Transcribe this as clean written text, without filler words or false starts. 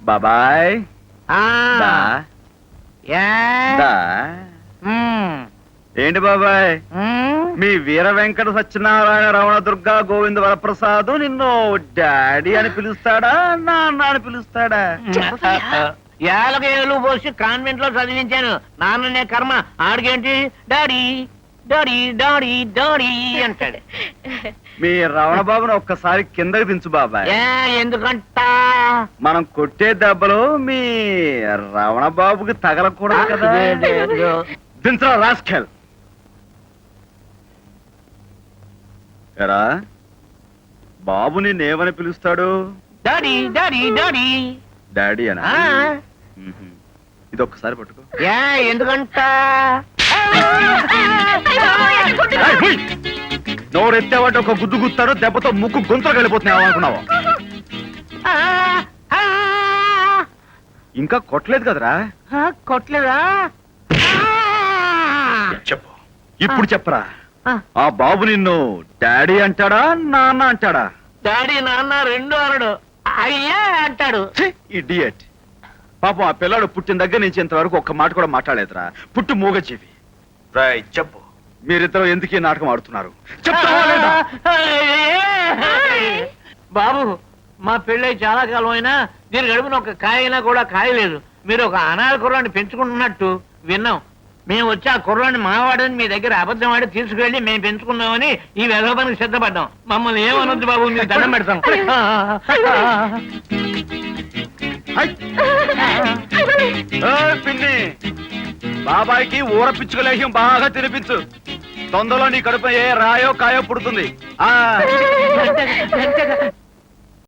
బాబాయ్ దా. దా. ఏంటి బాబాయ్ మీ వీర వెంకట సత్యనారాయణ రమణ దుర్గా గోవింద వరప్రసాద్ నిన్ను డాడీ అని పిలుస్తాడా నాన్న అని పిలుస్తాడా? ఏళ్ళకేళ్ళు పోసి కాన్వెంట్ లో చదివించాను. నాన్ననే కర్మ, ఆడికేంటి డాడీ డాడీ డాడీ డాడీ అంటాడు. మీ రమణ బాబుని ఒక్కసారి కిందకి దించు బాబాయ్. ఎందుకంట మనం కొట్టే దెబ్బలు మీ రమణ బాబుకి తగలకూడదు కదా. దించరా రాస్కెల్. ఎరా బాబు నిన్నేమని పిలుస్తాడు? డాడీ డాడీ డాడీ డాడీ అనా? ఇది ఒక్కసారి పట్టుకో. ఎందుకంట నోరెత్తావంటే ఒక గుద్దు గుత్తాడు, దెబ్బతో ముక్కు గొంతులు వెళ్ళిపోతున్నావు అనుకున్నావు. ఇంకా కొట్టలేదు కదరా? కొట్టలేదా? చెప్పు, ఇప్పుడు చెప్పరా. ఆ బాబు నిన్ను డాడీ అంటాడా నాన్న అంటాడా? డాడీ నాన్న రెండు అనడు, అయ్యా అంటాడు. ఇడియట్. పాపం ఆ పిల్లాడు పుట్టిన దగ్గర నుంచి ఇంతవరకు ఒక్క మాట కూడా మాట్లాడలేదురా. పుట్టు మూగజీవి. చెప్పు, మీరిద్దరు ఎందుకు ఈ నాటకం ఆడుతున్నారు? చెప్తావా లేదా? బాబు, మా పెళ్ళై చాలా కాలం అయినా నేను గడుపున ఒక కాయ అయినా కూడా కాయలేదు. మీరు ఒక అనాథ కుర్రాన్ని పెంచుకుంటున్నట్టు విన్నాం. మేము వచ్చి ఆ కుర్రాన్ని మావాడని మీ దగ్గర అబద్ధం ఆడి తీసుకువెళ్ళి మేము పెంచుకున్నామని ఈ వెధవనికి సిద్ధపడ్డాం. మమ్మల్ని ఏమనొద్దు బాబు, మీరు దండం పెడతాం. పిన్ని, బాబాయ్కి ఊర పిచ్చుకలేహ్యం బాగా తినిపించు. తొందరలో నీ కడుపు ఏ రాయో కాయో పుడుతుంది.